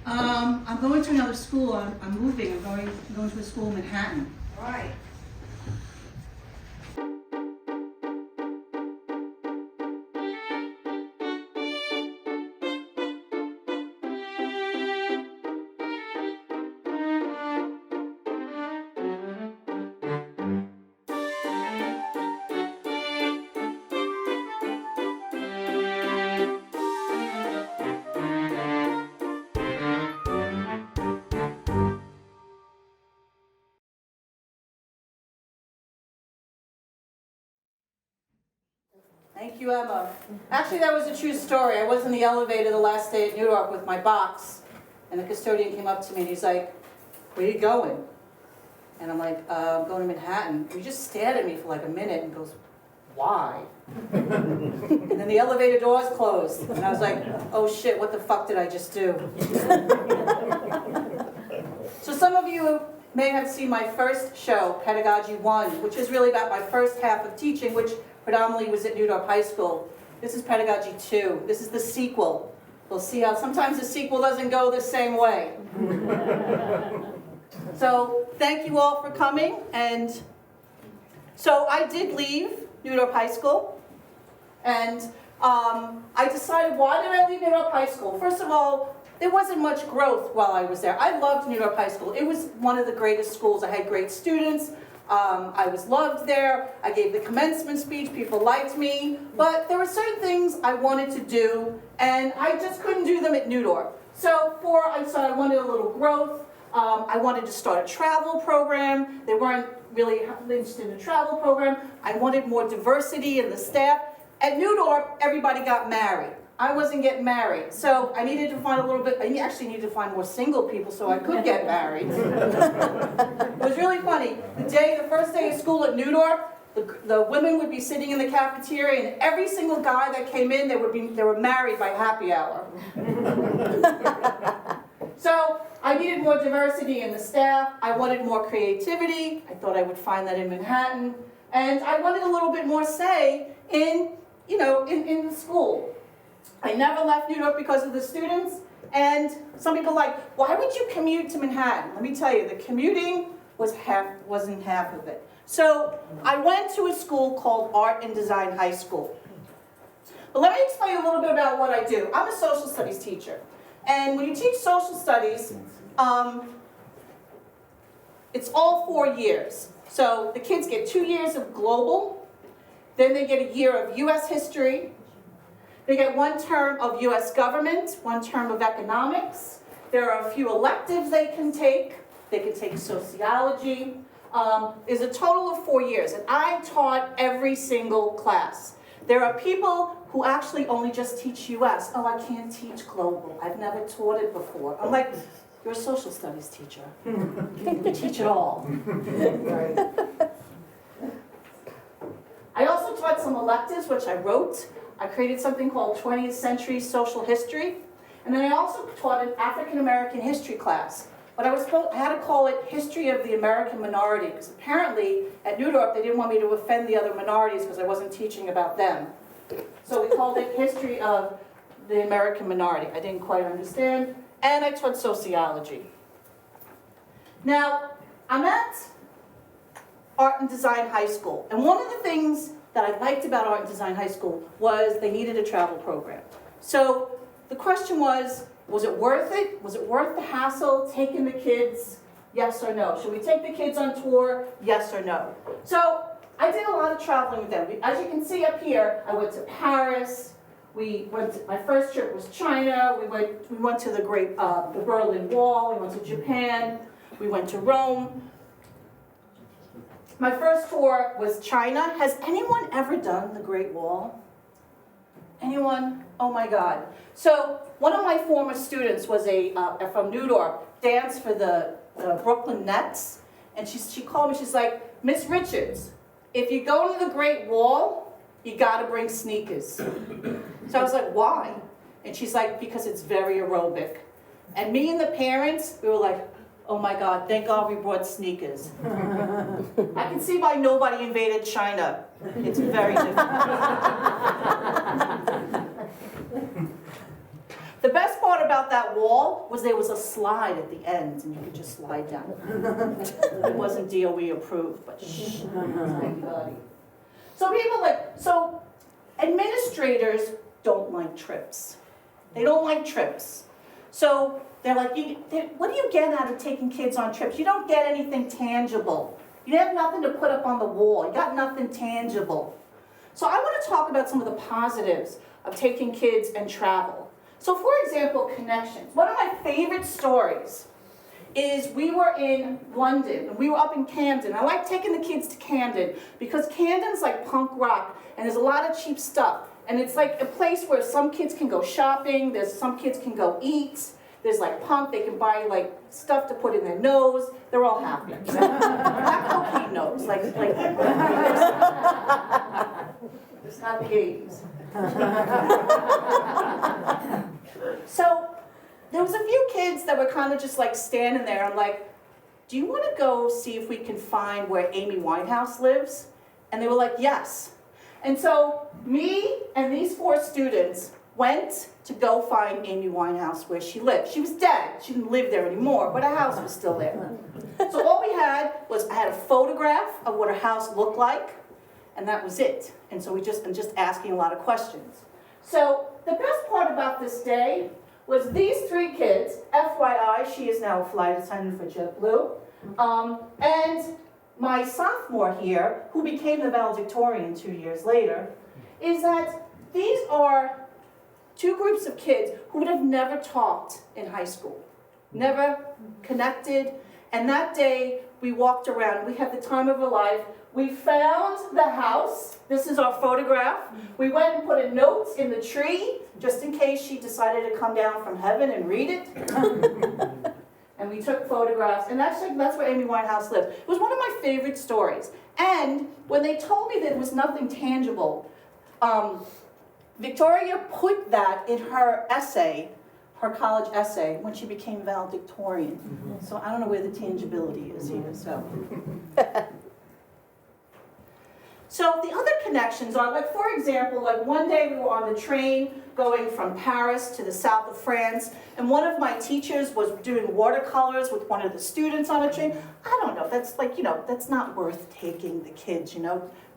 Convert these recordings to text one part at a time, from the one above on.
I'm going to another school. I'm moving. I'm going to a school in Manhattan. Right. Thank you, Emma. Actually, that was a true story. I was in the elevator the last day at New York with my box, and the custodian came up to me and he's like, "Where are you going?" And I'm like, "I'm going to Manhattan." He just stared at me for like a minute and goes, "Why?" And then the elevator doors closed, and I was like, "Oh shit, what the fuck did I just do?" So some of you may have seen my first show, Pedagogy 1, which is really about my first half of teaching, which predominantly was at New Dorp High School. This is Pedagogy 2. This is the sequel. We'll see how sometimes the sequel doesn't go the same way. So thank you all for coming. And so I did leave New Dorp High School. And I decided, why did I leave New Dorp High School? First of all, there wasn't much growth while I was there. I loved New Dorp High School. It was one of the greatest schools. I had great students. I was loved there. I gave the commencement speech. People liked me. But there were certain things I wanted to do, and I just couldn't do them at New Dorp. So I wanted a little growth. I wanted to start a travel program. They weren't really interested in a travel program. I wanted more diversity in the staff. At New Dorp, everybody got married. I wasn't getting married, so I needed to find I actually needed to find more single people so I could get married. It was really funny. The first day of school at New Dorp, the women would be sitting in the cafeteria, and every single guy that came in, they were married by happy hour. So I needed more diversity in the staff. I wanted more creativity. I thought I would find that in Manhattan. And I wanted a little bit more say in the school. I never left New York because of the students, and some people are like, why would you commute to Manhattan? Let me tell you, the commuting wasn't half of it. So I went to a school called Art and Design High School. But let me explain a little bit about what I do. I'm a social studies teacher, and when you teach social studies, it's all 4 years. So the kids get 2 years of global, then they get a year of US history. They get 1 term of US government, 1 term of economics. There are a few electives they can take. They can take sociology. There's a total of 4 years, and I taught every single class. There are people who actually only just teach US. Oh, I can't teach global. I've never taught it before. I'm like, you're a social studies teacher. You teach it all. Right. I also taught some electives, which I wrote. I created something called 20th Century Social History. And then I also taught an African American history class. But I had to call it History of the American Minority, because apparently at New Dorp they didn't want me to offend the other minorities because I wasn't teaching about them. So we called it History of the American Minority. I didn't quite understand. And I taught sociology. Now, I'm at Art and Design High School. And one of the things that I liked about Art and Design High School was they needed a travel program. So the question was it worth it? Was it worth the hassle, taking the kids? Yes or no? Should we take the kids on tour? Yes or no? So I did a lot of traveling with them. As you can see up here, I went to Paris. My first trip was China. We went to the Berlin Wall. We went to Japan. We went to Rome. My first tour was China. Has anyone ever done the Great Wall? Anyone? Oh my God. So one of my former students was from New Dorp, danced for the Brooklyn Nets. And she called me, she's like, Miss Richards, if you go to the Great Wall, you gotta bring sneakers. So I was like, why? And she's like, because it's very aerobic. And me and the parents, we were like, oh my God, thank God we brought sneakers. I can see why nobody invaded China. It's very difficult. The best part about that wall was there was a slide at the end, and you could just slide down. It wasn't DOE approved, but shh. So administrators don't like trips. They don't like trips. So they're like, what do you get out of taking kids on trips? You don't get anything tangible. You have nothing to put up on the wall. You got nothing tangible. So I want to talk about some of the positives of taking kids and travel. So for example, connections. One of my favorite stories is we were in London, and we were up in Camden. I like taking the kids to Camden because Camden's like punk rock, and there's a lot of cheap stuff. And it's like a place where some kids can go shopping, some kids can go eat, there's like punk, they can buy like stuff to put in their nose, they're all happy. Not cocaine nose, like it's not the 80s. So there was a few kids that were kind of just like standing there. I'm like, do you want to go see if we can find where Amy Winehouse lives? And they were like, yes. And so me and these 4 students went to go find Amy Winehouse where she lived. She was dead. She didn't live there anymore, but her house was still there. So all we had was, I had a photograph of what her house looked like, and that was it. And so I'm just asking a lot of questions. So the best part about this day was these 3 kids, FYI, she is now a flight attendant for JetBlue, and my sophomore here, who became the valedictorian 2 years later, is that these are 2 groups of kids who would have never talked in high school, never connected, and that day we walked around. We had the time of our life. We found the house. This is our photograph. We went and put a note in the tree, just in case she decided to come down from heaven and read it. And we took photographs, and that's where Amy Winehouse lived. It was one of my favorite stories. And when they told me that it was nothing tangible, Victoria put that in her essay, her college essay, when she became valedictorian. So I don't know where the tangibility is here, so. So the other connections are, like for example, like one day we were on the train going from Paris to the south of France, and one of my teachers was doing watercolors with one of the students on a train. I don't know, that's like, that's not worth taking the kids,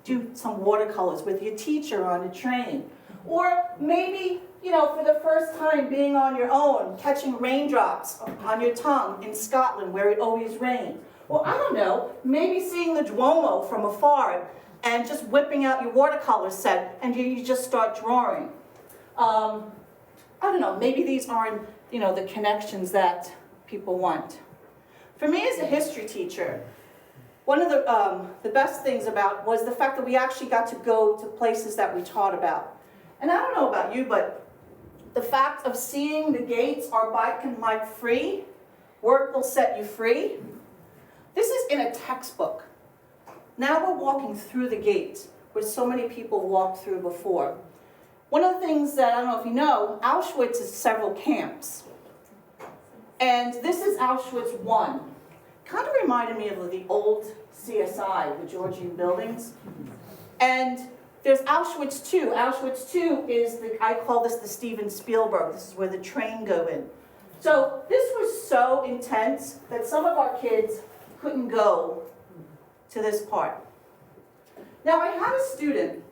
do some watercolors with your teacher on a train. Or maybe, for the first time being on your own, catching raindrops on your tongue in Scotland where it always rained. Or I don't know, maybe seeing the Duomo from afar and just whipping out your watercolor set and you just start drawing. I don't know, maybe these aren't, the connections that people want. For me as a history teacher, one of the best things was the fact that we actually got to go to places that we taught about. And I don't know about you, but the fact of seeing the gates are bike and bike free, work will set you free. This is in a textbook. Now we're walking through the gates, where so many people walked through before. One of the things that, I don't know if you know, Auschwitz is several camps. And this is Auschwitz 1. Kind of reminded me of the old CSI, the Georgian buildings. And there's Auschwitz 2. Auschwitz 2 is, I call this the Steven Spielberg. This is where the train go in. So this was so intense that some of our kids couldn't go to this part. Now I had a student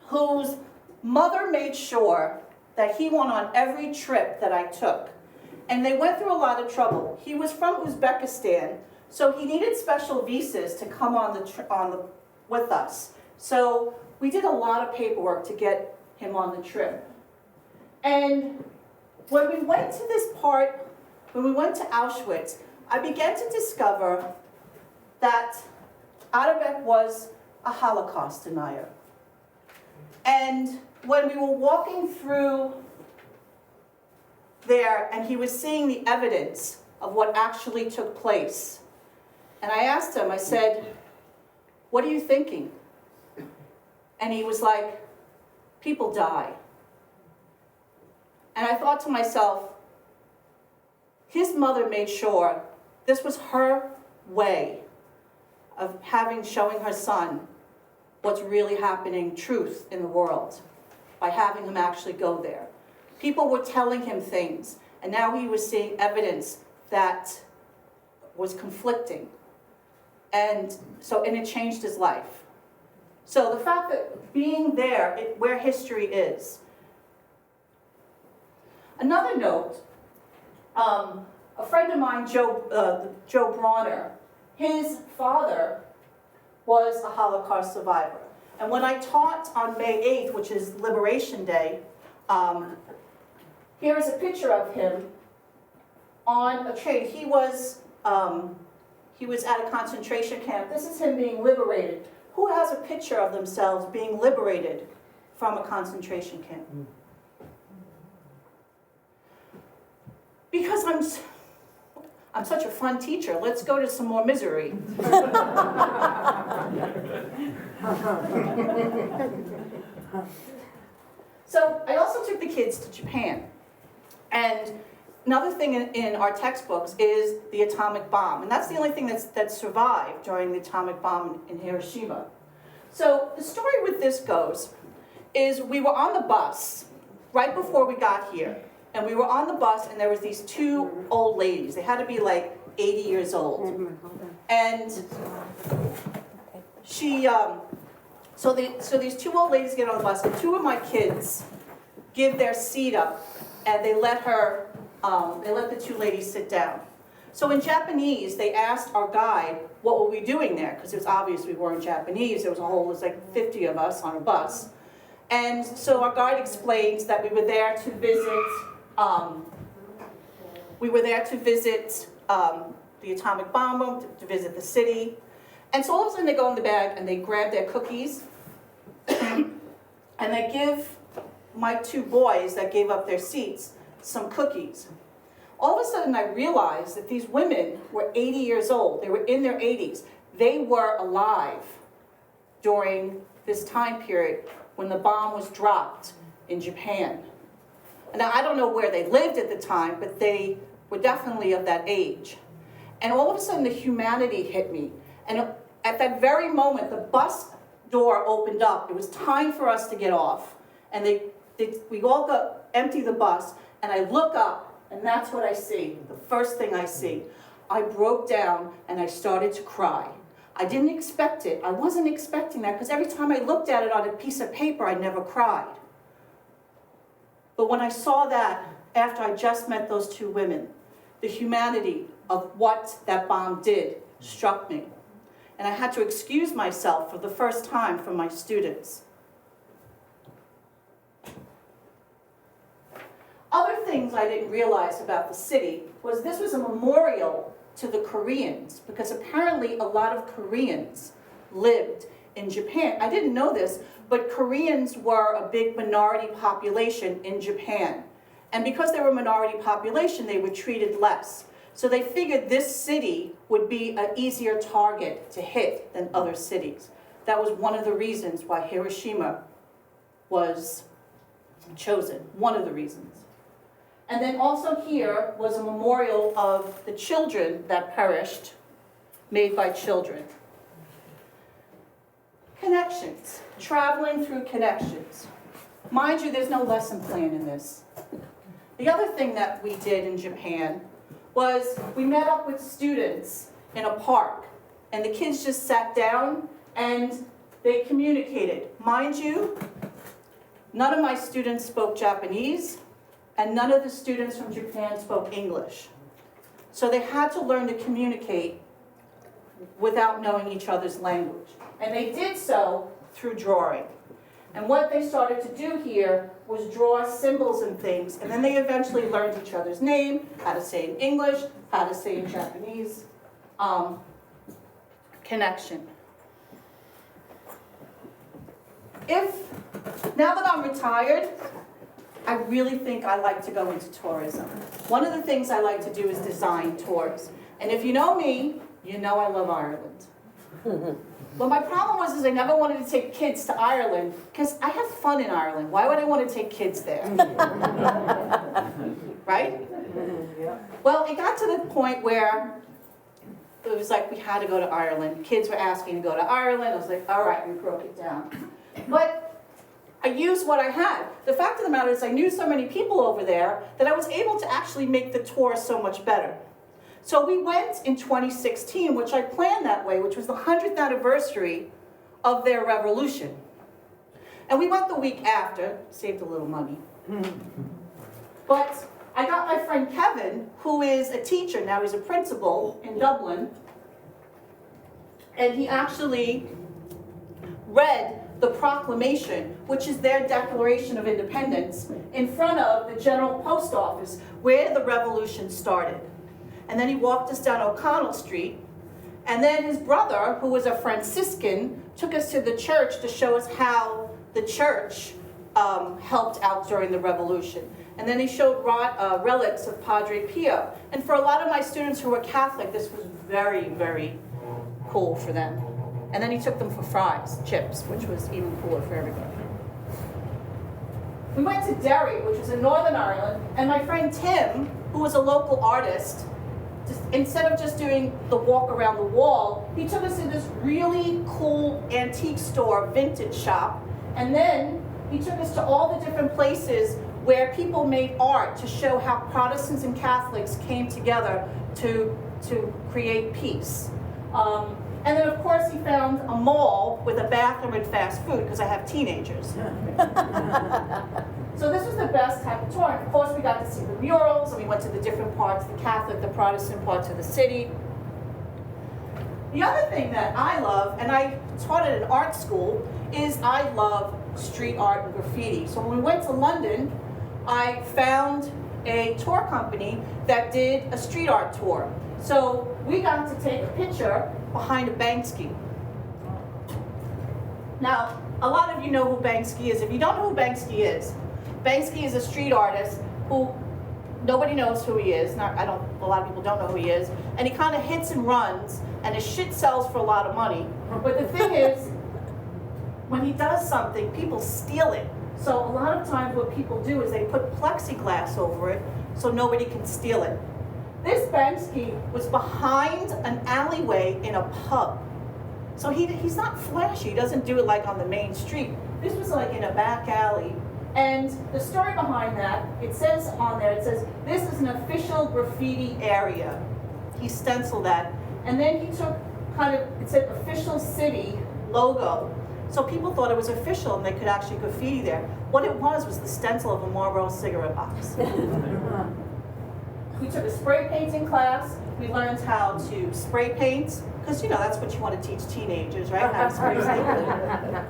whose mother made sure that he went on every trip that I took. And they went through a lot of trouble. He was from Uzbekistan, so he needed special visas to come with us. So we did a lot of paperwork to get him on the trip. And when we went to this part, when we went to Auschwitz, I began to discover that Atabek was a Holocaust denier. And when we were walking through there and he was seeing the evidence of what actually took place, and I asked him, I said, "What are you thinking?" And he was like, "People die." And I thought to myself, his mother made sure this was her way of showing her son what's really happening, truth in the world, by having him actually go there. People were telling him things, And now he was seeing evidence that was conflicting. And it changed his life. So the fact that being there, where history is. Another note, a friend of mine, Joe Bronner, his father was a Holocaust survivor. And when I taught on May 8th, which is Liberation Day, here is a picture of him on a train. He was at a concentration camp. This is him being liberated. Who has a picture of themselves being liberated from a concentration camp? Because I'm such a fun teacher. Let's go to some more misery. So I also took the kids to Japan. And another thing in our textbooks is the atomic bomb. And that's the only thing that survived during the atomic bomb in Hiroshima. So the story with this goes is we were on the bus right before we got here. And we were on the bus, and there was these two old ladies. They had to be like 80 years old. And so these two old ladies get on the bus, and two of my kids give their seat up, and they let the two ladies sit down. So in Japanese, they asked our guide, what were we doing there? Because it was obvious we weren't Japanese. There was like 50 of us on a bus. And so our guide explains that we were there to visit the atomic bomb, to visit the city. And so all of a sudden they go in the bag and they grab their cookies and they give my two boys that gave up their seats some cookies. All of a sudden I realized that these women were 80 years old. They were in their 80s. They were alive during this time period when the bomb was dropped in Japan. Now, I don't know where they lived at the time, but they were definitely of that age. And all of a sudden, the humanity hit me. And at that very moment, the bus door opened up. It was time for us to get off. And we all empty the bus, and I look up, and that's what I see, the first thing I see. I broke down, and I started to cry. I didn't expect it. I wasn't expecting that, because every time I looked at it on a piece of paper, I never cried. But when I saw that, after I just met those two women, the humanity of what that bomb did struck me. And I had to excuse myself for the first time from my students. Other things I didn't realize about the city was this was a memorial to the Koreans, because apparently a lot of Koreans lived in Japan. I didn't know this, but Koreans were a big minority population in Japan. And because they were a minority population, they were treated less. So they figured this city would be an easier target to hit than other cities. That was one of the reasons why Hiroshima was chosen, one of the reasons. And then also here was a memorial of the children that perished, made by children. Connections, traveling through connections. Mind you, there's no lesson plan in this. The other thing that we did in Japan was we met up with students in a park, and the kids just sat down and they communicated. Mind you, none of my students spoke Japanese, and none of the students from Japan spoke English. So they had to learn to communicate without knowing each other's language. And they did so through drawing. And what they started to do here was draw symbols and things, and then they eventually learned each other's name, how to say in English, how to say in Japanese. Connection. Now that I'm retired, I really think I like to go into tourism. One of the things I like to do is design tours. And if you know me, you know I love Ireland. But my problem was I never wanted to take kids to Ireland because I have fun in Ireland. Why would I want to take kids there? Right? Well, it got to the point where it was like we had to go to Ireland. Kids were asking to go to Ireland. I was like, all right, we broke it down. But I used what I had. The fact of the matter is I knew so many people over there that I was able to actually make the tour so much better. So we went in 2016, which I planned that way, which was the 100th anniversary of their revolution. And we went the week after, saved a little money. But I got my friend Kevin, who is a teacher, now he's a principal in Dublin, and he actually read the proclamation, which is their Declaration of Independence, in front of the General Post Office, where the revolution started. And then he walked us down O'Connell Street, and then his brother, who was a Franciscan, took us to the church to show us how the church helped out during the revolution. And then he showed relics of Padre Pio. And for a lot of my students who were Catholic, this was very, very cool for them. And then he took them for fries, chips, which was even cooler for everybody. We went to Derry, which was in Northern Ireland, and my friend Tim, who was a local artist, instead of just doing the walk around the wall, he took us to this really cool antique store, vintage shop, and then he took us to all the different places where people made art to show how Protestants and Catholics came together to create peace. And then, of course, he found a mall with a bathroom and fast food, because I have teenagers. So this was the best type of tour. And of course, we got to see the murals, and we went to the different parts, the Catholic, the Protestant parts of the city. The other thing that I love, and I taught at an art school, is I love street art and graffiti. So when we went to London, I found a tour company that did a street art tour. So we got to take a picture behind a Banksy. Now, a lot of you know who Banksy is. If you don't know who Banksy is a street artist who nobody knows who he is. A lot of people don't know who he is. And he kind of hits and runs, and his shit sells for a lot of money. But the thing is, when he does something, people steal it. So a lot of times what people do is they put plexiglass over it so nobody can steal it. This Banksy was behind an alleyway in a pub. So he's not flashy, he doesn't do it like on the main street. This was like in a back alley. And the story behind that, it says on there, it says, this is an official graffiti area. He stenciled that. And then he took it said official city logo. So people thought it was official and they could actually graffiti there. What it was the stencil of a Marlboro cigarette box. We took a spray painting class. We learned how to spray paint, because that's what you want to teach teenagers, right? How to spray paint.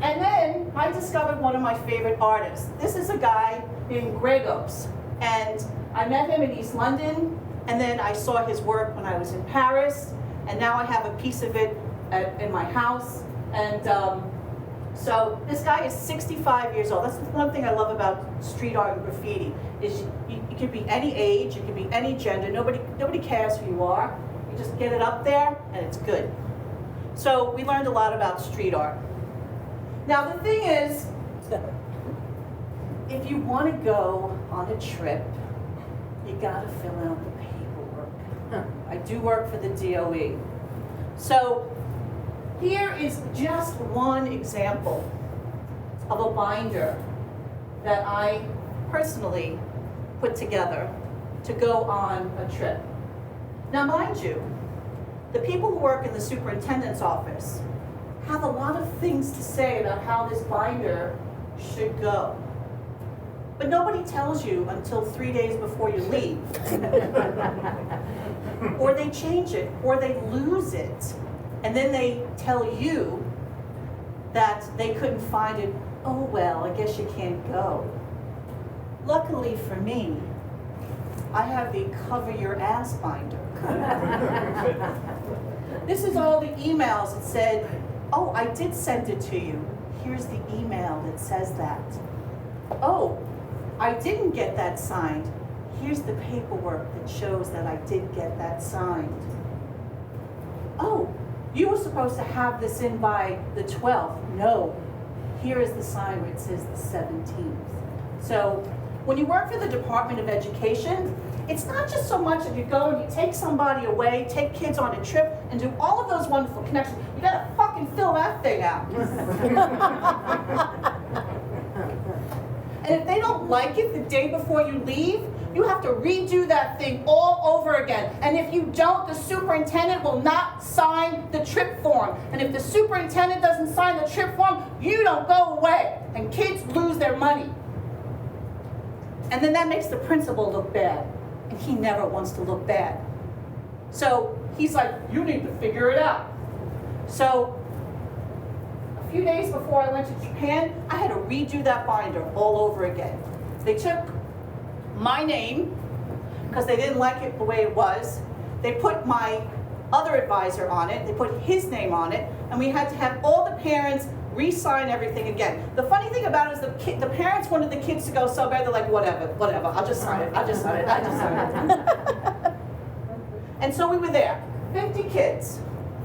And then I discovered one of my favorite artists. This is a guy named Gregos, and I met him in East London, and then I saw his work when I was in Paris, and now I have a piece of it in my house. And so this guy is 65 years old. That's the one thing I love about street art and graffiti, is you could be any age, you could be any gender, nobody cares who you are. You just get it up there and it's good. So we learned a lot about street art. Now the thing is, if you want to go on a trip, you gotta fill out the paperwork. I do work for the DOE. So here is just one example of a binder that I personally put together to go on a trip. Now mind you, the people who work in the superintendent's office have a lot of things to say about how this binder should go. But nobody tells you until 3 days before you leave. Or they change it, or they lose it. And then they tell you that they couldn't find it. Oh, well, I guess you can't go. Luckily for me, I have the cover your ass binder. This is all the emails that said, oh, I did send it to you. Here's the email that says that. Oh, I didn't get that signed. Here's the paperwork that shows that I did get that signed. Oh, you were supposed to have this in by the 12th. No, here is the sign where it says the 17th. So when you work for the Department of Education, it's not just so much that you go and you take somebody away, take kids on a trip, and do all of those wonderful connections. You gotta fucking fill that thing out. like it the day before you leave, you have to redo that thing all over again. And if you don't, the superintendent will not sign the trip form. And if the superintendent doesn't sign the trip form, you don't go away. And kids lose their money. And then that makes the principal look bad. And he never wants to look bad. So he's like, you need to figure it out. So a few days before I went to Japan, I had to redo that binder all over again. They took my name, because they didn't like it the way it was. They put my other advisor on it, they put his name on it, and we had to have all the parents re-sign everything again. The funny thing about it is the parents wanted the kids to go so bad, they're like, whatever, I'll just sign it, I'll just sign it. And so we were there, 50 kids.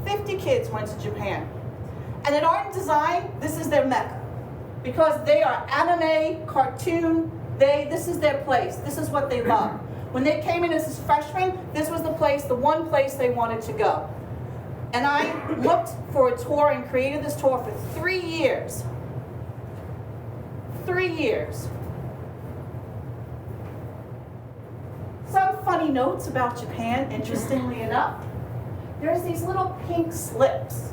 50 kids went to Japan. And at Art and Design, this is their mecca. Because they are anime, cartoon, this is their place. This is what they love. When they came in as freshmen, this was the one place they wanted to go. And I looked for a tour and created this tour for 3 years. 3 years. Some funny notes about Japan, interestingly enough. There's these little pink slips.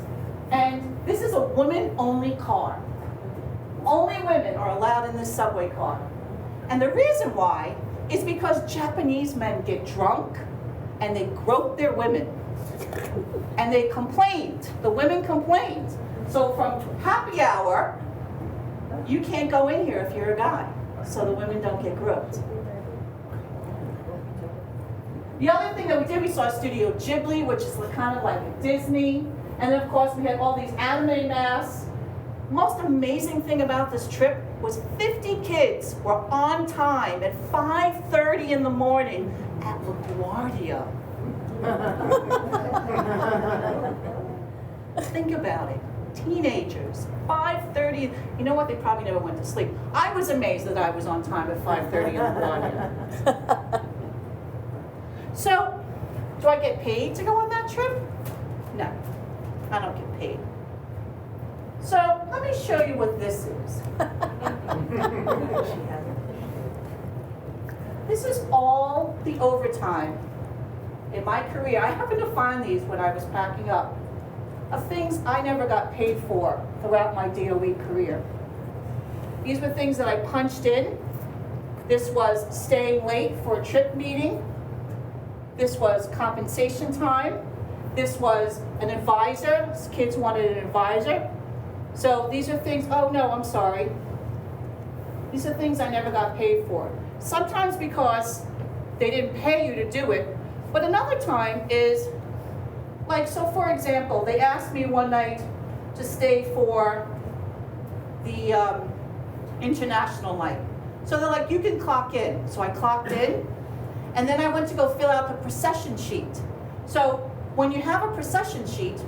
And this is a women-only car. Only women are allowed in this subway car. And the reason why is because Japanese men get drunk and they grope their women. And they complained, the women complained. So from happy hour, you can't go in here if you're a guy. So the women don't get groped. The other thing that we did, we saw Studio Ghibli, which is kind of like a Disney. And then of course we had all these anime masks. Most amazing thing about this trip was 50 kids were on time at 5:30 in the morning at LaGuardia. Think about it. Teenagers, 5:30. You know what? They probably never went to sleep. I was amazed that I was on time at 5:30 in LaGuardia. So, do I get paid to go on that trip? No, I don't get paid. So, let me show you what this is. This is all the overtime in my career. I happened to find these when I was packing up, of things I never got paid for throughout my DOE career. These were things that I punched in. This was staying late for a trip meeting. This was compensation time. This was an advisor. Kids wanted an advisor. So these are things, oh no, I'm sorry. These are things I never got paid for. Sometimes because they didn't pay you to do it, but another time is, like, so for example, they asked me one night to stay for the international night. So they're like, you can clock in. So I clocked in, and then I went to go fill out the procession sheet. So when you have a procession sheet,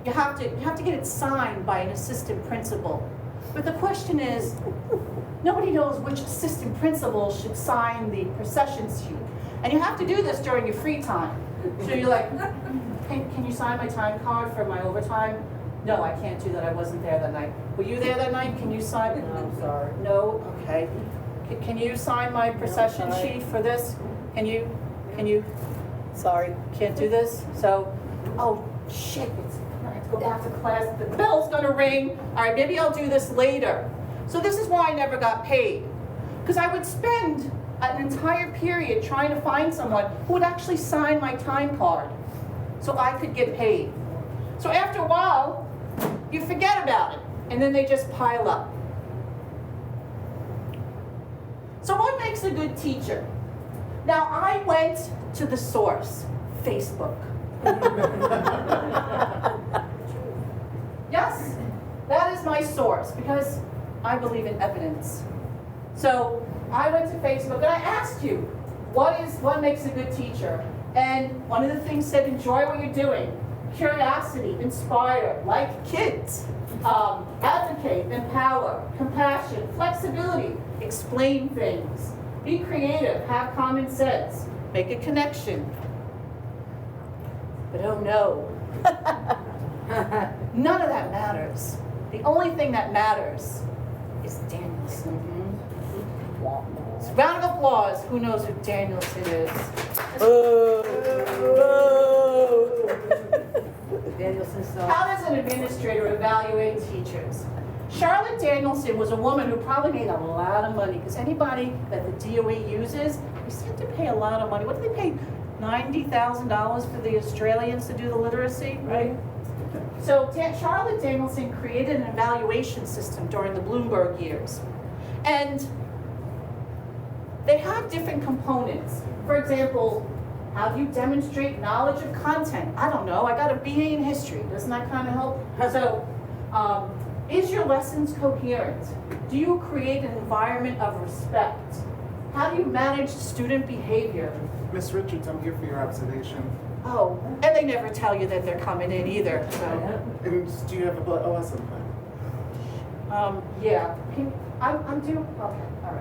you have to get it signed by an assistant principal. But the question is, nobody knows which assistant principal should sign the procession sheet. And you have to do this during your free time. So you're like, can you sign my time card for my overtime? No, I can't do that. I wasn't there that night. Were you there that night? Can you sign? No, I'm sorry. No? Okay. Can you sign my procession sheet for this? Can you? Sorry, can't do this? So, oh, shit. I have to go back to class. The bell's gonna ring. All right, maybe I'll do this later. So this is why I never got paid. Because I would spend an entire period trying to find someone who would actually sign my time card so I could get paid. So after a while, you forget about it, and then they just pile up. So what makes a good teacher? Now, I went to the source, Facebook. Yes, that is my source, because I believe in evidence. So I went to Facebook and I asked you, what makes a good teacher? And one of the things said, enjoy what you're doing. Curiosity, inspire, like kids, advocate, empower, compassion, flexibility, explain things, be creative, have common sense, make a connection. But oh no, none of that matters. The only thing that matters is Danielson. Round of applause. Who knows who Danielson is? How does an administrator evaluate teachers? Charlotte Danielson was a woman who probably made a lot of money, because anybody that the DOE uses, they seem to pay a lot of money. What did they pay? $90,000 for the Australians to do the literacy, right? So Charlotte Danielson created an evaluation system during the Bloomberg years. And they have different components. For example, how do you demonstrate knowledge of content? I don't know, I got a BA in history. Doesn't that kind of help? So, is your lessons coherent? Do you create an environment of respect? How do you manage student behavior? Miss Richards, I'm here for your observation. Oh, and they never tell you that they're coming in either, so. And do you have a lesson plan? Yeah, I'm due, okay, all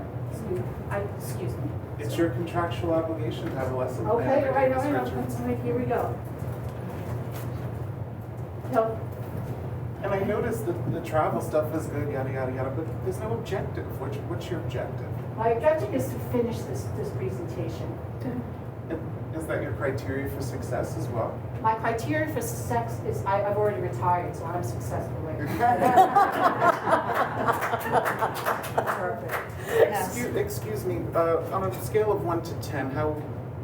right, excuse me. It's your contractual obligation to have a lesson plan. Okay, every right, day, Miss all Richards. right, here we go. No, And I noticed that the travel stuff is good, yada, yada, yada, but there's no objective. What's your objective? my objective is to finish this presentation. Is that your criteria for success as well? My criteria for success is I've already retired, so I'm successful right now. Excuse me, on a scale of 1 to 10, how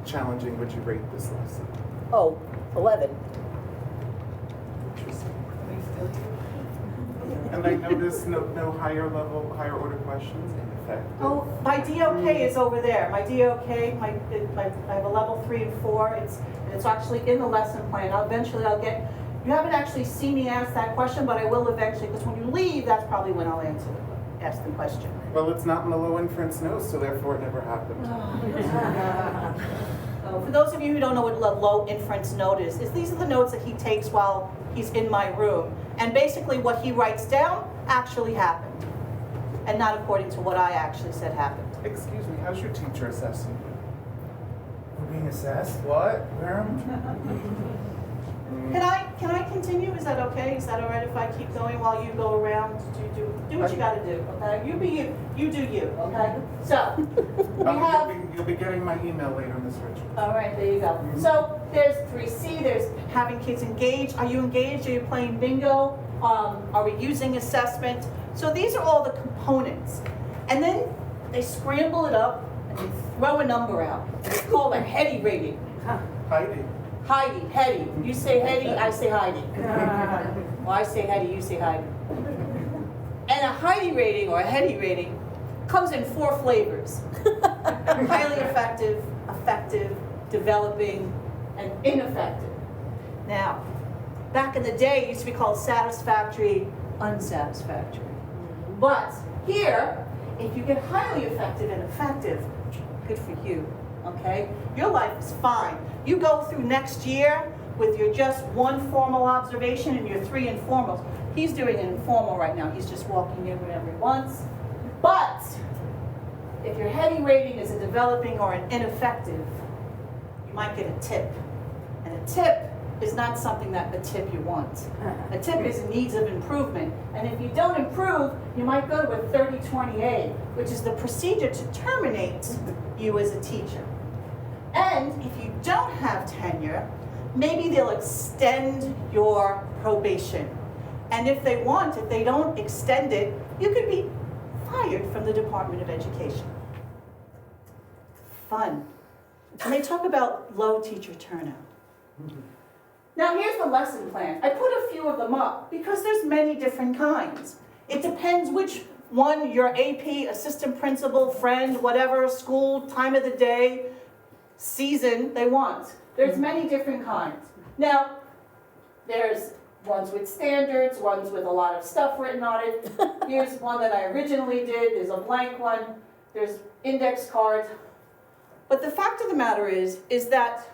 challenging would you rate this lesson? Oh, 11. And I noticed no higher order questions in effect. Oh, my DOK is over there. My DOK, I have a level 3 and 4. It's actually in the lesson plan. Eventually I'll get, you haven't actually seen me ask that question, but I will eventually, because when you leave, that's probably when I'll ask the question. Well, it's not in the low inference notes, so therefore it never happened. So for those of you who don't know what low inference note is these are the notes that he takes while he's in my room. And basically what he writes down actually happened, and not according to what I actually said happened. Excuse me, how's your teacher assessing? We're being assessed? What? Where? Can I continue? Is that okay? Is that all right if I keep going while you go around? Do what you got to do, okay? You be you. You do you, okay? So, we have... You'll be getting my email later, Miss Richards. All right, there you go. So, there's 3C, there's having kids engaged. Are you engaged? Are you playing bingo? Are we using assessment? So these are all the components. And then they scramble it up and they throw a number out. It's called a Heady rating. Heidi. Heidi, Heady. You say Heady, I say Heidi. Well, I say Heady, you say Heidi. And a Heidi rating or a Heady rating comes in 4 flavors. Highly effective, effective, developing, and ineffective. Now, back in the day, it used to be called satisfactory, unsatisfactory. But here, if you get highly effective and effective, good for you, okay? Your life is fine. You go through next year with your just 1 formal observation and your 3 informals. He's doing an informal right now. He's just walking in whenever he wants. But if your Heady rating is a developing or an ineffective, you might get a tip. And a tip is not something that a tip you want. A tip is needs of improvement. And if you don't improve, you might go to a 30-20A, which is the procedure to terminate you as a teacher. And if you don't have tenure, maybe they'll extend your probation. And if they want, if they don't extend it, you could be fired from the Department of Education. Fun. And they talk about low teacher turnout. Now here's the lesson plan. I put a few of them up because there's many different kinds. It depends which one your AP, assistant principal, friend, whatever, school, time of the day, season they want. There's many different kinds. Now, there's ones with standards, ones with a lot of stuff written on it. Here's one that I originally did. There's a blank one. There's index cards. But the fact of the matter is that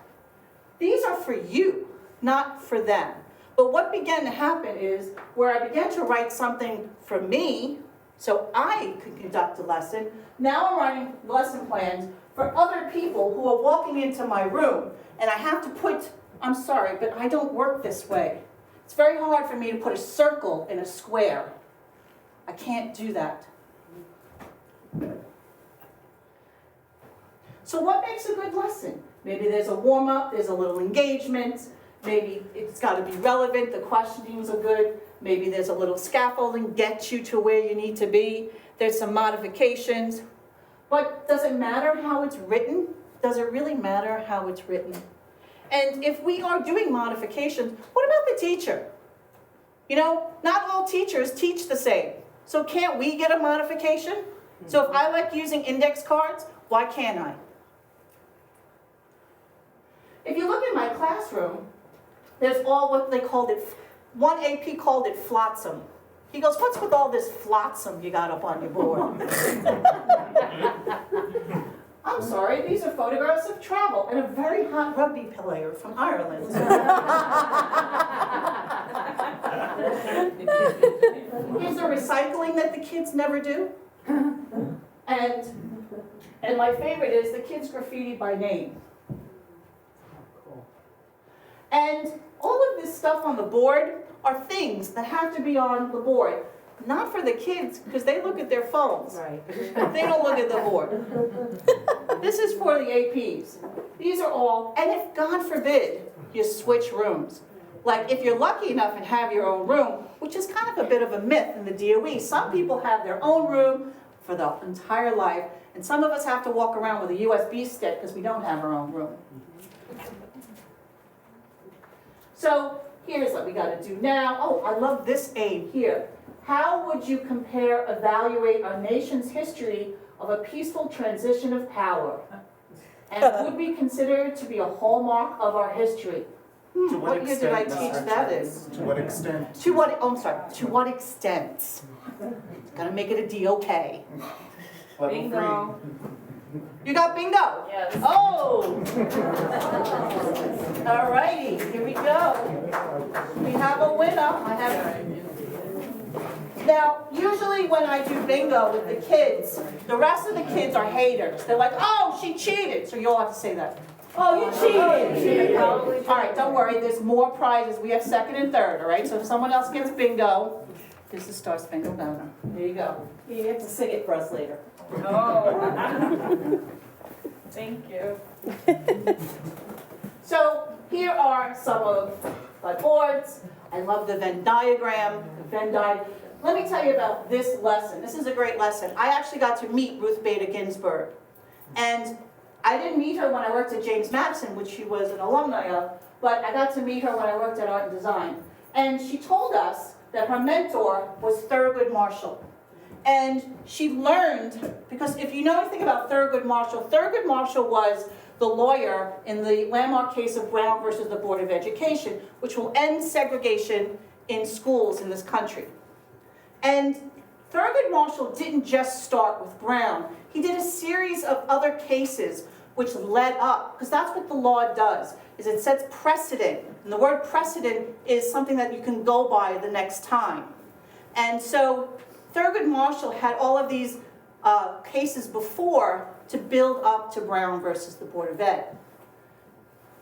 these are for you, not for them. But what began to happen is where I began to write something for me so I could conduct a lesson. Now I'm writing lesson plans for other people who are walking into my room. And I have to put, I'm sorry, but I don't work this way. It's very hard for me to put a circle in a square. I can't do that. So what makes a good lesson? Maybe there's a warm-up, there's a little engagement, maybe it's got to be relevant, the questionings are good, maybe there's a little scaffolding, gets you to where you need to be, there's some modifications. But does it matter how it's written? Does it really matter how it's written? And if we are doing modifications, what about the teacher? You know, not all teachers teach the same. So can't we get a modification? So if I like using index cards, why can't I? If you look in my classroom, there's all what they called it, one AP called it flotsam. He goes, what's with all this flotsam you got up on your board? I'm sorry, these are photographs of travel and a very hot rugby player from Ireland. Is there recycling that the kids never do? And my favorite is the kids graffiti by name. And all of this stuff on the board are things that have to be on the board. Not for the kids, because they look at their phones. Right. They don't look at the board. This is for the APs. These are all, and if, God forbid, you switch rooms. Like if you're lucky enough and have your own room, which is kind of a bit of a myth in the DOE. Some people have their own room for the entire life, and some of us have to walk around with a USB stick because we don't have our own room. So here's what we got to do now. Oh, I love this aid here. How would you compare, evaluate our nation's history of a peaceful transition of power? And would be considered to be a hallmark of our history? To What year did I extent, teach Ms. that Richards? in? To what extent? To what, oh, I'm sorry, to what extent? Gotta make it a DOK. Level Bingo. You got bingo? Yes. Oh! All righty, here we go. We have a winner. Now, usually when I do bingo with the kids, the rest of the kids are haters. They're like, oh, she cheated. So you all have to say that. Oh, you cheated. All right, don't worry, there's more prizes. We have second and third, all right? So if someone else gets bingo, this is Star Spangled Banner. There you go. You have to sing it for us later. Oh. Thank you. So here are some of my boards. I love the Venn diagram, Let me tell you about this lesson. This is a great lesson. I actually got to meet Ruth Bader Ginsburg. And I didn't meet her when I worked at James Madison, which she was an alumni of, but I got to meet her when I worked at Art and Design. And she told us that her mentor was Thurgood Marshall. And she learned, because if you know anything about Thurgood Marshall was the lawyer in the landmark case of Brown versus the Board of Education, which will end segregation in schools in this country. And Thurgood Marshall didn't just start with Brown. He did a series of other cases which led up, because that's what the law does, is it sets precedent. And the word precedent is something that you can go by the next time. And so Thurgood Marshall had all of these cases before to build up to Brown versus the Board of Ed.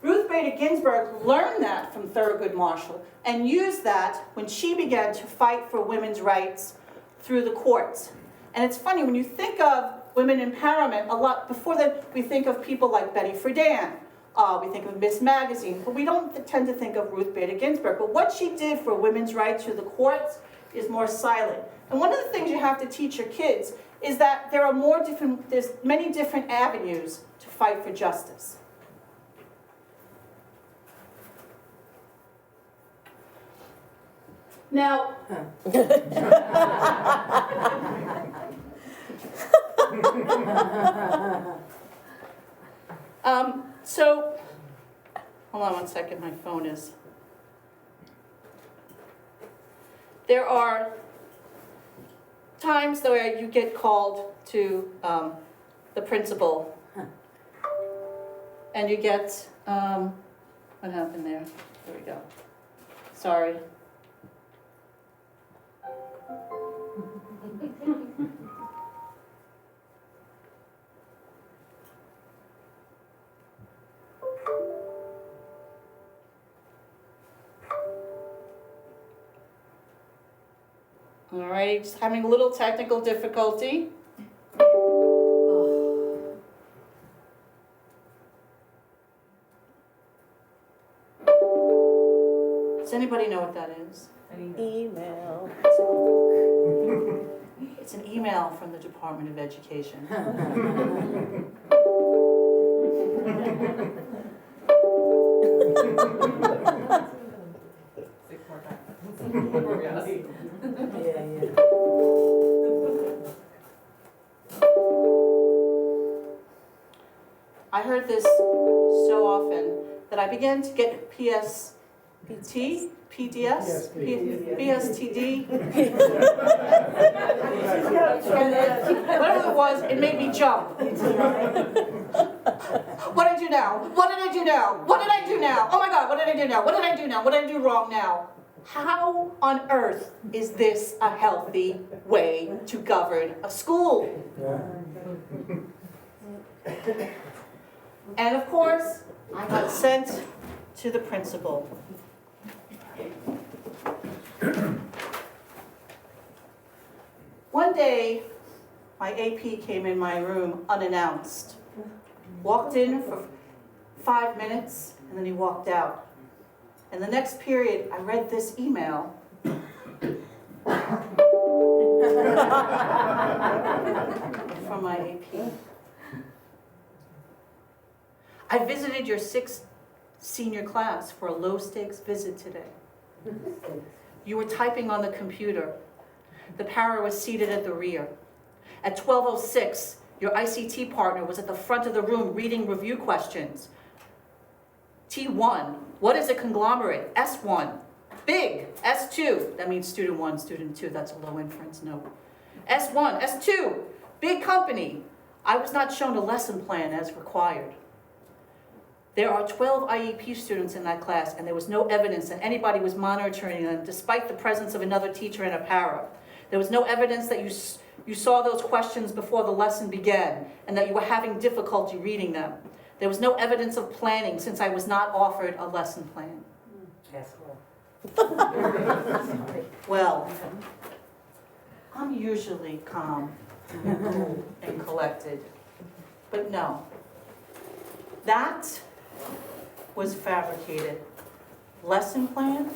Ruth Bader Ginsburg learned that from Thurgood Marshall and used that when she began to fight for women's rights through the courts. And it's funny, when you think of women empowerment, a lot before that we think of people like Betty Friedan, we think of Miss Magazine, but we don't tend to think of Ruth Bader Ginsburg. But what she did for women's rights through the courts is more silent. And one of the things you have to teach your kids is that there's many different avenues to fight for justice. Now, so, hold on one second, my phone is. There are times where you get called to the principal, and you get, what happened there? There we go. Sorry. All right, just having a little technical difficulty. anybody know what that is? Email. It's an email from the Department of Education. I heard this so often that I began to get PSPT, PDS, PSTD. Whatever it was, it made me jump. What did I do now? What did I do now? What did I do now? Oh my God, what did I do now? What did I do now? What did I do wrong now? How on earth is this a healthy way to govern a school? And of course, I got sent to the principal. One day, my AP came in my room unannounced. Walked in for 5 minutes, and then he walked out. And the next period, I read this email. From my AP. I visited your 6th senior class for a low-stakes visit today. You were typing on the computer. The para was seated at the rear. At 12:06, your ICT partner was at the front of the room reading review questions. T1, what is a conglomerate? S1, big. S2, that means student 1, student 2, that's a low inference note. S1, S2, big company. I was not shown a lesson plan as required. There are 12 IEP students in that class, and there was no evidence that anybody was monitoring them despite the presence of another teacher and a para. There was no evidence that you saw those questions before the lesson began and that you were having difficulty reading them. There was no evidence of planning since I was not offered a lesson plan. Well, I'm usually calm and collected, but no. That was fabricated. Lesson plan?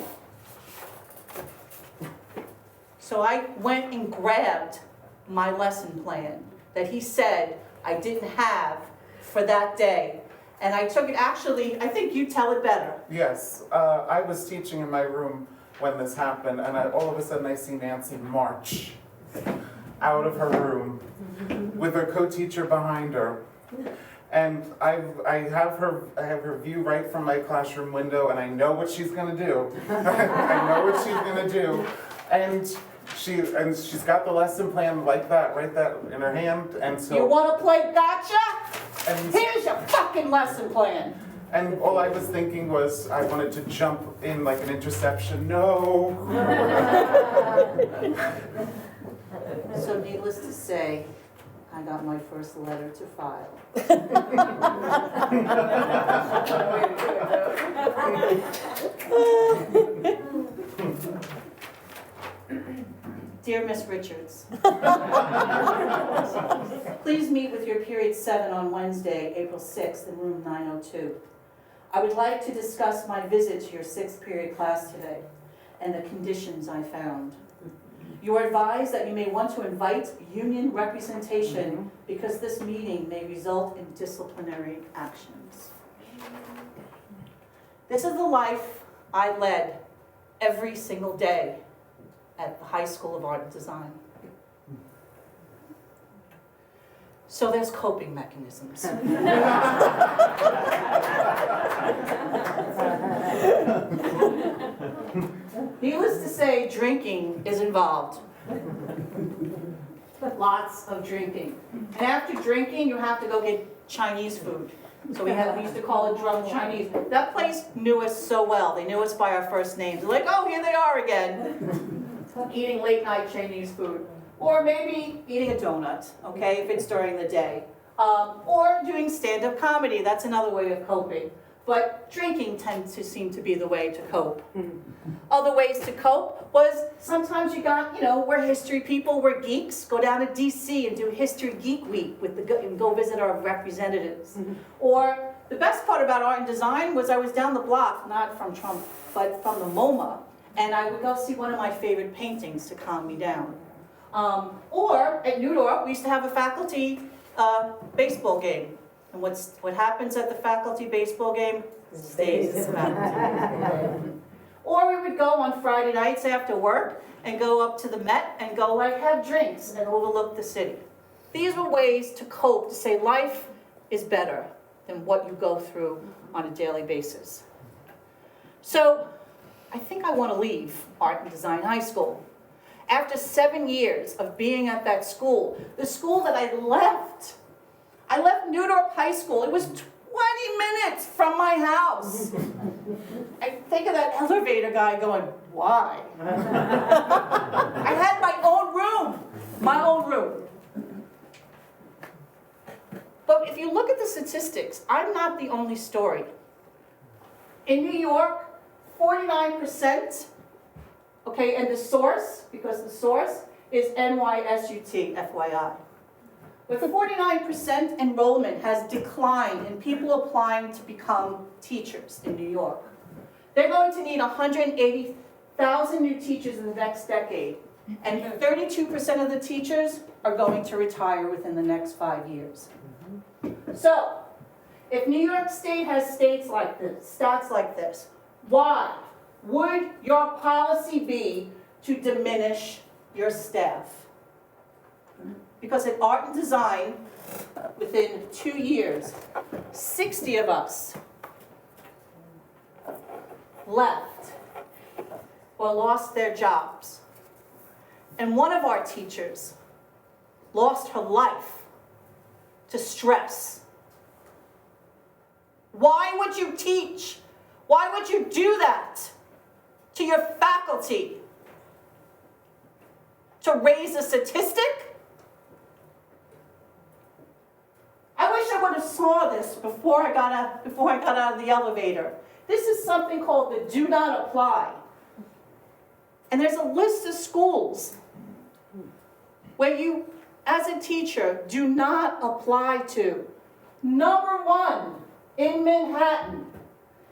So I went and grabbed my lesson plan that he said I didn't have for that day. And I took it, actually, I think you tell it better. Yes, I was teaching in my room when this happened, and all of a sudden I see Nanci march out of her room with her co-teacher behind her. And I have her view right from my classroom window, and I know what she's gonna do. I know what she's gonna do. And she's got the lesson plan like that, right that in her hand, and so. You wanna play gotcha? And, Here's your fucking lesson plan. and all I was thinking was I wanted to jump in like an interception. No. So needless to say, I got my first letter to file. Dear Miss Richards, please meet with your period 7 on Wednesday, April 6th in room 902. I would like to discuss my visit to your 6th period class today and the conditions I found. You are advised that you may want to invite union representation because this meeting may result in disciplinary actions. This is the life I led every single day at the High School of Art and Design. So there's coping mechanisms. Needless to say, drinking is involved. Lots of drinking. And after drinking, you have to go get Chinese food. So we used to call it drunk Chinese. That place knew us so well. They knew us by our first names. They're like, oh, here they are again. Eating late night Chinese food. Or maybe eating a donut, okay, if it's during the day. Or doing stand-up comedy. That's another way of coping. But drinking tends to seem to be the way to cope. Other ways to cope was sometimes you got, we're history people, we're geeks, go down to DC and do History Geek Week and go visit our representatives. Or the best part about art and design was I was down the block, not from Trump, but from the MoMA, and I would go see one of my favorite paintings to calm me down. Or at New York, we used to have a faculty baseball game. And what happens at the faculty baseball game stays at the faculty. Or we would go on Friday nights after work and go up to the Met and go have drinks and overlook the city. These were ways to cope, to say life is better than what you go through on a daily basis. So I think I want to leave Art and Design High School. After 7 years of being at that school, the school that I left New Dorp High School. It was 20 minutes from my house. I think of that elevator guy going, why? I had my own room. But if you look at the statistics, I'm not the only story. In New York, 49%, okay, and the source, because the source is NYSUT, FYI. But 49% enrollment has declined in people applying to become teachers in New York. They're going to need 180,000 new teachers in the next decade, and 32% of the teachers are going to retire within the next 5 years. So, if New York State has stats like this, why would your policy be to diminish your staff? Because at Art and Design, within 2 years, 60 of us left or lost their jobs. And one of our teachers lost her life to stress. Why would you teach? Why would you do that to your faculty? To raise a statistic? I wish I would have saw this before I got out of the elevator. This is something called the do not apply. And there's a list of schools where you, as a teacher, do not apply to. Number 1 in Manhattan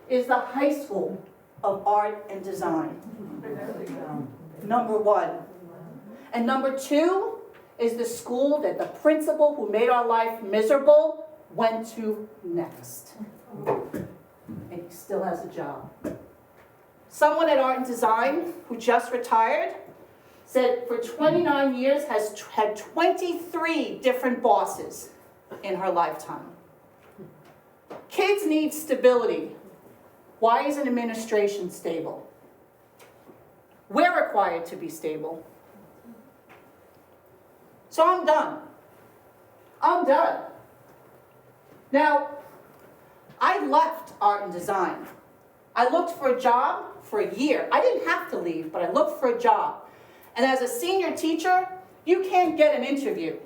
is the High School of Art and Design. Number 1. And number 2 is the school that the principal who made our life miserable went to next. And he still has a job. Someone at Art and Design who just retired said for 29 years has had 23 different bosses in her lifetime. Kids need stability. Why isn't administration stable? We're required to be stable. So I'm done. Now, I left Art and Design. I looked for a job for a year. I didn't have to leave, but I looked for a job. And as a senior teacher, you can't get an interview.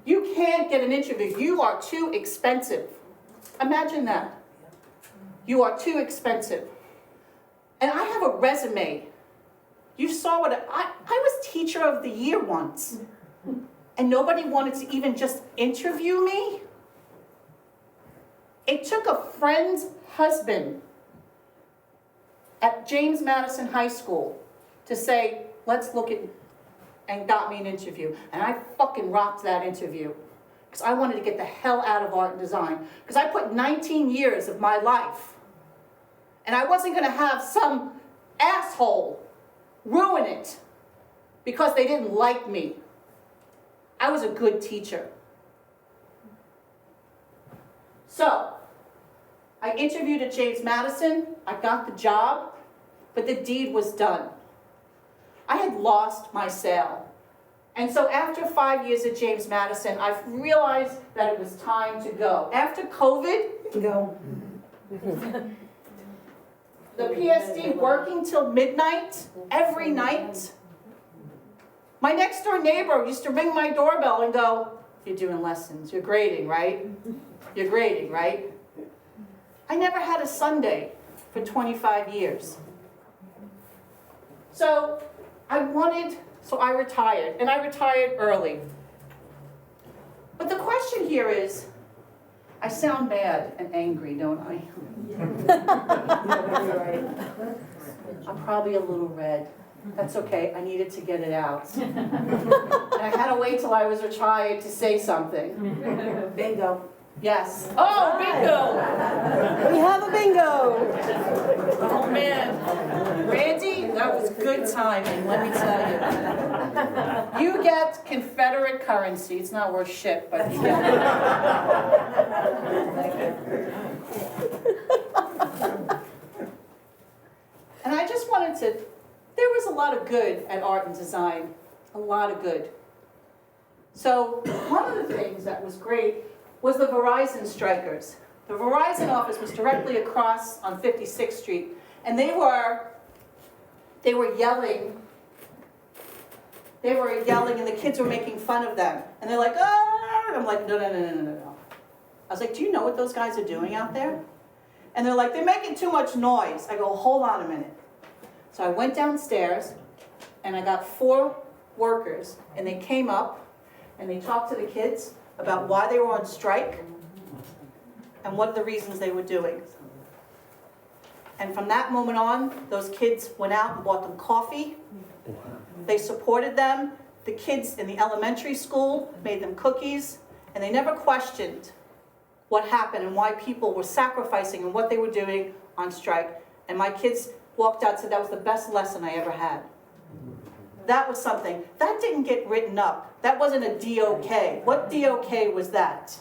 You are too expensive. Imagine that. You are too expensive. And I have a resume. You saw what I was teacher of the year once. And nobody wanted to even just interview me? It took a friend's husband at James Madison High School to say, let's look at, and got me an interview. And I fucking rocked that interview. Because I wanted to get the hell out of Art and Design. Because I put 19 years of my life. And I wasn't going to have some asshole ruin it because they didn't like me. I was a good teacher. So, I interviewed at James Madison. I got the job, but the deed was done. I had lost my sale. And so after 5 years at James Madison, I realized that it was time to go. After COVID, Go. the PSD working till midnight, every night. My next door neighbor used to ring my doorbell and go, you're doing lessons, you're grading, right? You're grading, right? I never had a Sunday for 25 years. So I retired, and I retired early. But the question here is, I I sound mad and angry, don't I? I'm probably a little red. That's okay, I needed to get it out. And I had to wait till I was retired to say something. Bingo. Yes. Oh, bingo! We have a bingo. Oh, man. Randy, that was good timing, let me tell you. You get Confederate currency. It's not worth shit, but you get it. And I just wanted to, there was a lot of good at art and design. A lot of good. So one of the things that was great was the Verizon strikers. The Verizon office was directly across on 56th Street, and they were yelling. They were yelling, and the kids were making fun of them. And they're like, "Ah!" And I'm like, no. I was like, do you know what those guys are doing out there? And they're like, they're making too much noise. I go, hold on a minute. So I went downstairs, and I got 4 workers, and they came up, and they talked to the kids about why they were on strike and what the reasons they were doing. And from that moment on, those kids went out and bought them coffee. They supported them. The kids in the elementary school made them cookies, and they never questioned what happened and why people were sacrificing and what they were doing on strike. And my kids walked out and said that was the best lesson I ever had. That was something. That didn't get written up. That wasn't a DOK. What DOK was that?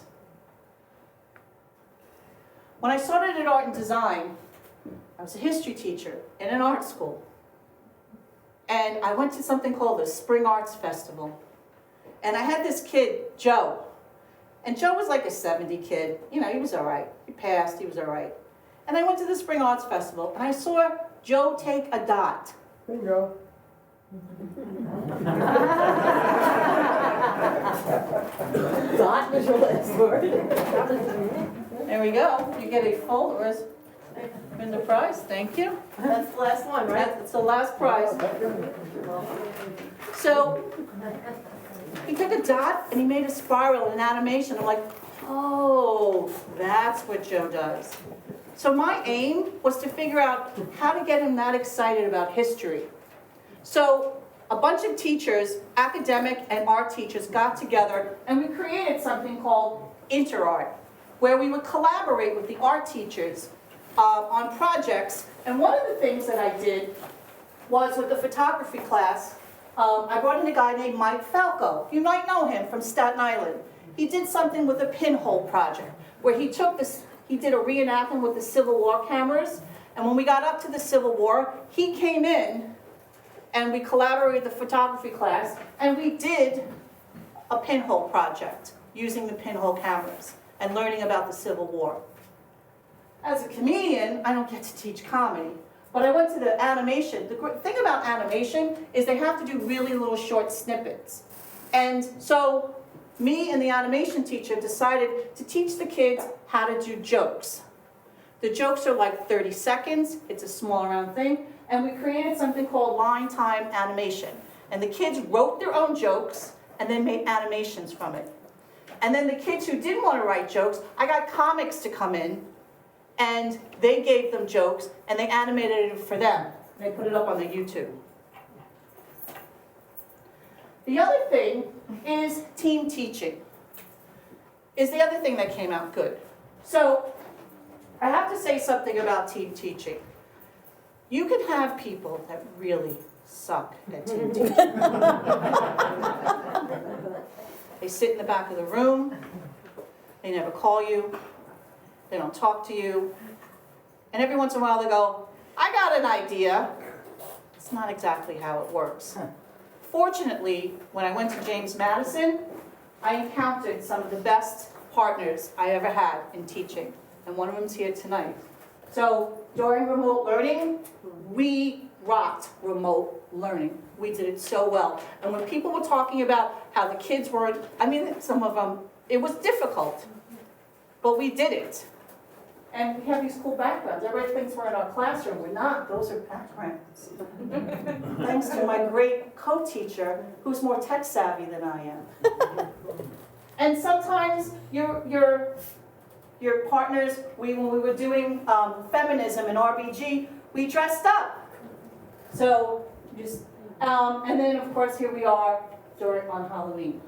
When I started at art and design, I was a history teacher in an art school. And I went to something called the Spring Arts Festival. And I had this kid, Joe. And Joe was like a 70 kid. You know, he was all right. He passed, he was all right. And I went to the Spring Arts Festival, and I saw Joe take a dot. Bingo. Dot was your last word. There we go. You get a full win the prize. Thank you. That's the last one, right? That's the last prize. So he took a dot and he made a spiral, an animation. I'm like, oh, that's what Joe does. So my aim was to figure out how to get him that excited about history. So a bunch of teachers, academic and art teachers, got together and we created something called InterArt, where we would collaborate with the art teachers on projects. And one of the things that I did was with the photography class, I brought in a guy named Mike Falco. You might know him from Staten Island. He did something with the pinhole project, where he took this, he did a reenactment with the Civil War cameras, and when we got up to the Civil War, he came in and we collaborated with the photography class, and we did a pinhole project using the pinhole cameras and learning about the Civil War. As a comedian, I don't get to teach comedy, but I went to the animation. The great thing about animation is they have to do really little short snippets. And so me and the animation teacher decided to teach the kids how to do jokes. The jokes are like 30 seconds, it's a small round thing, and we created something called line time animation. And the kids wrote their own jokes and then made animations from it. And then the kids who didn't want to write jokes, I got comics to come in, and they gave them jokes, and they animated it for them. They put it up on the YouTube. The other thing is team teaching, is the other thing that came out good. So I have to say something about team teaching. You can have people that really suck at team teaching. They sit in the back of the room, they never call you, they don't talk to you, and every once in a while they go, I got an idea. It's not exactly how it works. Fortunately, when I went to James Madison, I encountered some of the best partners I ever had in teaching, and one of them's here tonight. So during remote learning, we rocked remote learning. We did it so well. And when people were talking about how the kids weren't, I mean, some of them, it was difficult, but we did it. And we have these cool backgrounds. Everybody thinks we're in our classroom. We're not. Those are backgrounds. Thanks to my great co-teacher, who's more tech savvy than I am. And sometimes you're your partners, when we were doing feminism in RBG, we dressed up. So and then of course here we are on Halloween.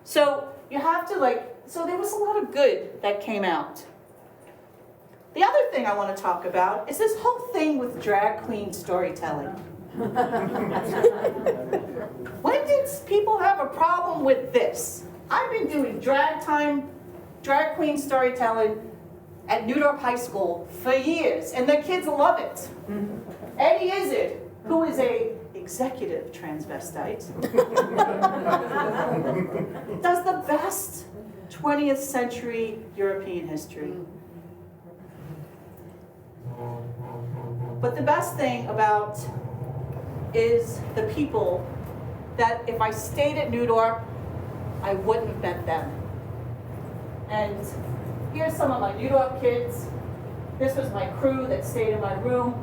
So you have to so there was a lot of good that came out. The other thing I want to talk about is this whole thing with drag queen storytelling. When did people have a problem with this? I've been doing drag queen storytelling at Newdorp High School for years, and the kids love it. Eddie Izzard, who is a executive transvestite, does the best 20th century European history. But the best thing about is the people that if I stayed at Newdorp, I wouldn't have met them. And here's some of my Newdorp kids. This was my crew that stayed in my room.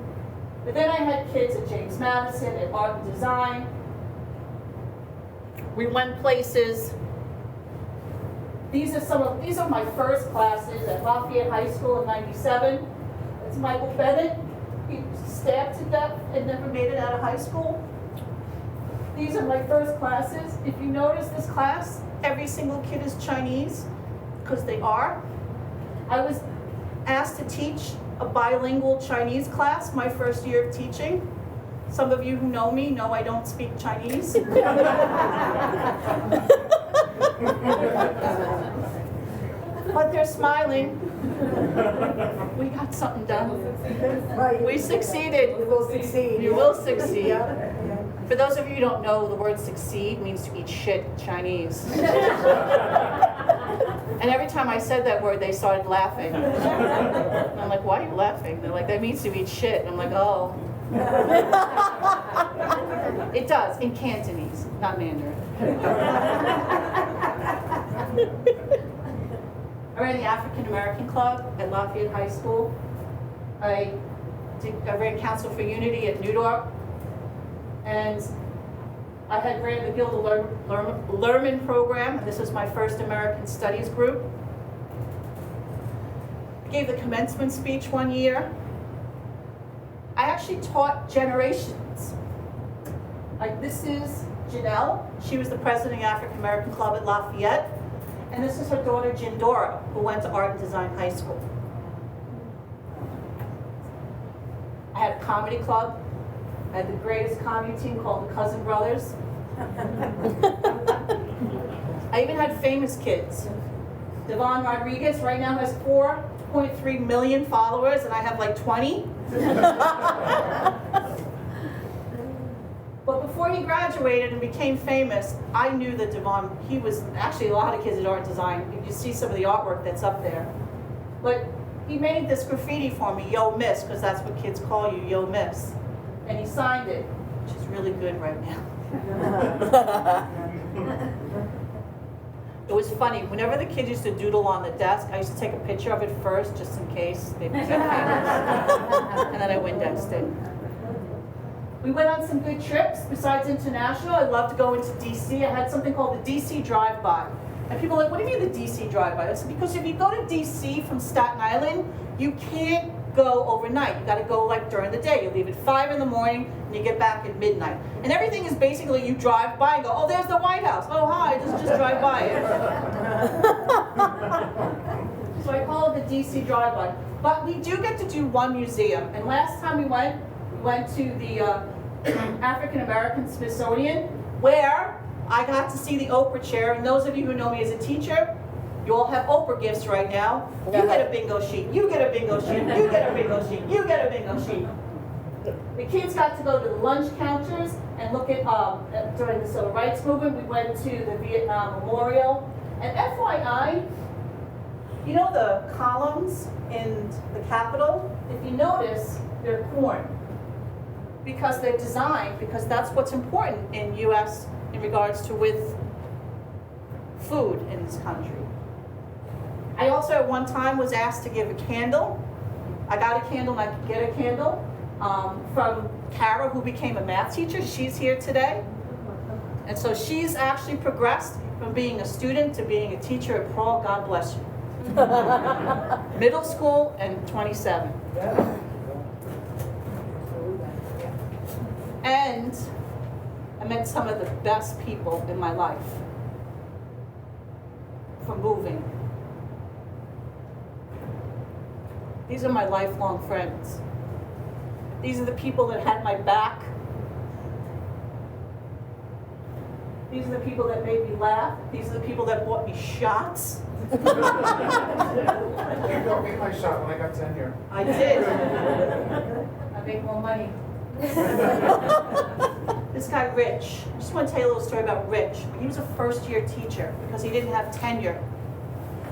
But then I had kids at James Madison, at Art and Design. We went places. These are my first classes at Lafayette High School in '97. That's Michael Bennett. He was stabbed to death and never made it out of high school. These are my first classes. If you notice this class, every single kid is Chinese, because they are. I was asked to teach a bilingual Chinese class my first year of teaching. Some of you who know me know I don't speak Chinese. But they're smiling. We got something done. We succeeded. We will succeed. You will succeed. Yeah. For those of you who don't know, the word succeed means to eat shit in Chinese. And every time I said that word, they started laughing. And I'm like, why are you laughing? They're like, that means to eat shit. And I'm like, oh. It does, in Cantonese, not Mandarin. I ran the African American Club at Lafayette High School. I ran Council for Unity at Newdorp. And I had ran the Gilda Lerman program, and this was my first American Studies group. I gave the commencement speech one year. I actually taught generations. This is Janelle. She was the president of the African American Club at Lafayette. And this is her daughter, Jindora, who went to Art and Design High School. I had a comedy club. I had the greatest comedy team called the Cousin Brothers. I even had famous kids. Devon Rodriguez right now has 4.3 million followers, and I have like 20. But before he graduated and became famous, I knew that Devon, he was actually a lot of kids at Art Design. You see some of the artwork that's up there. But he made this graffiti for me, Yo Miss, because that's what kids call you, Yo Miss. And he signed it, which is really good right now. It was funny, whenever the kids used to doodle on the desk, I used to take a picture of it first, just in case they became famous. And then I Windexed it. We went on some good trips. Besides international, I love to go into DC. I had something called the DC Drive-By. And people are like, what do you mean the DC Drive-By? I said, because if you go to DC from Staten Island, you can't go overnight. You gotta go like during the day. You leave at 5 in the morning and you get back at midnight. And everything is basically you drive by and go, oh, there's the White House. Oh, hi, just drive by it. So I call it the DC Drive-By. But we do get to do one museum. And last time we went to the African American Smithsonian, where I got to see the Oprah chair. And those of you who know me as a teacher, you all have Oprah gifts right now. You get a bingo sheet, you get a bingo sheet, you get a bingo sheet, you get a bingo sheet. The kids got to go to the lunch counters and look at, during the Civil Rights Movement, we went to the Vietnam Memorial. And FYI, you know the columns in the Capitol? If you notice, they're corn. Because they're designed, because that's what's important in US in regards to with food in this country. I also at one time was asked to give a candle. I got a candle and I could get a candle from Kara, who became a math teacher. She's here today. And so she's actually progressed from being a student to being a teacher at Paul. God bless you. Middle school and 27. And I met some of the best people in my life from moving. These are my lifelong friends. These are the people that had my back. These are the people that made me laugh. These are the people that bought me shots. You got me my shot when I got tenure. I did. I make more money. This guy, Rich, I just want to tell you a little story about Rich. When he was a first-year teacher, because he didn't have tenure,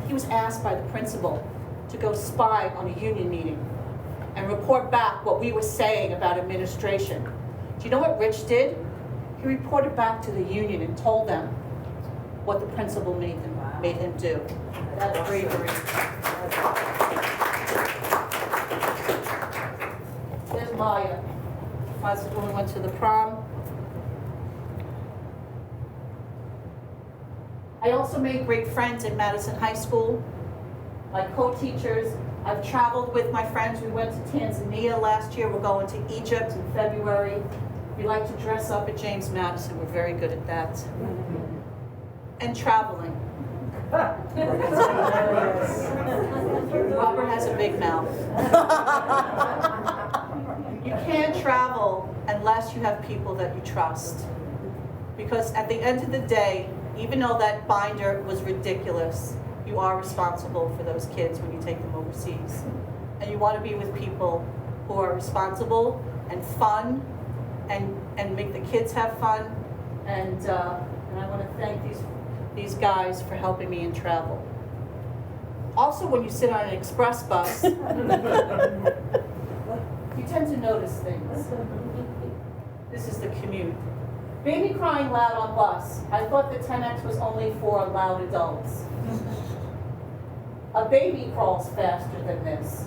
he was asked by the principal to go spy on a union meeting and report back what we were saying about administration. Do you know what Rich did? He reported back to the union and told them what the principal made him do. That's bravery. There's Maya. That's when we went to the prom. I also made great friends in Madison High School, my co-teachers. I've traveled with my friends. We went to Tanzania last year. We're going to Egypt in February. We like to dress up at James Madison. We're very good at that. And traveling. Robert has a big mouth. You can't travel unless you have people that you trust. Because at the end of the day, even though that binder was ridiculous, you are responsible for those kids when you take them overseas. And you want to be with people who are responsible and fun and make the kids have fun. And I want to thank these guys for helping me in travel. Also, when you sit on an express bus, you tend to notice things. This is the commute. Baby crying loud on bus. I thought the 10X was only for loud adults. A baby crawls faster than this.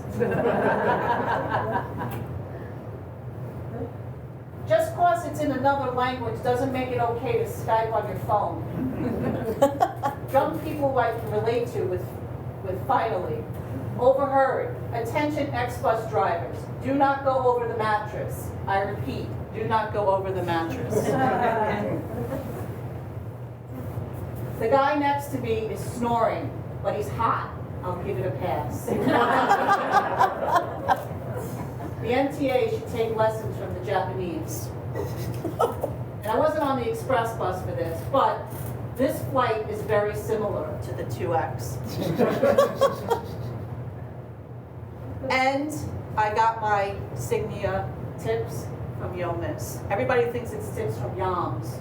Just because it's in another language doesn't make it okay to Skype on your phone. Young people I can relate to with finally. Overheard. Attention ex-bus drivers. Do not go over the mattress. I repeat, do not go over the mattress. The guy next to me is snoring, but he's hot. I'll give it a pass. The NTA should take lessons from the Japanese. And I wasn't on the express bus for this, but this flight is very similar to the 2X. And I got my Signia tips from Yomis. Everybody thinks it's tips from Yams.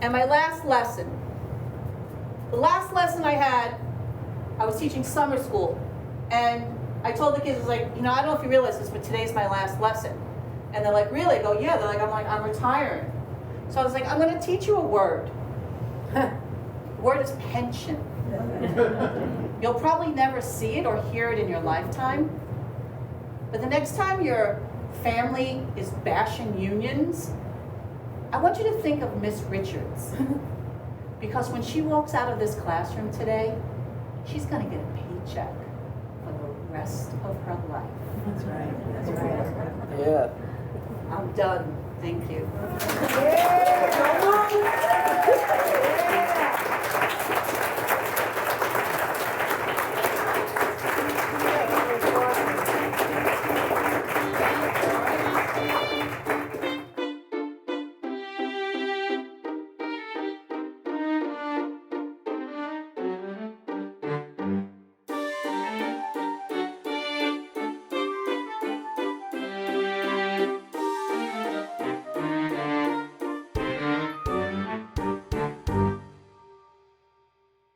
And my last lesson. The last lesson I had, I was teaching summer school. And I told the kids, I was like, I don't know if you realize this, but today's my last lesson. And they're like, really? I go, yeah. They're like, I'm retiring. So I was like, I'm going to teach you a word. The word is pension. You'll probably never see it or hear it in your lifetime. But the next time your family is bashing unions, I want you to think of Miss Richards. Because when she walks out of this classroom today, she's going to get a paycheck for the rest of her life. That's right. That's right. Yeah. I'm done. Thank you. Yeah.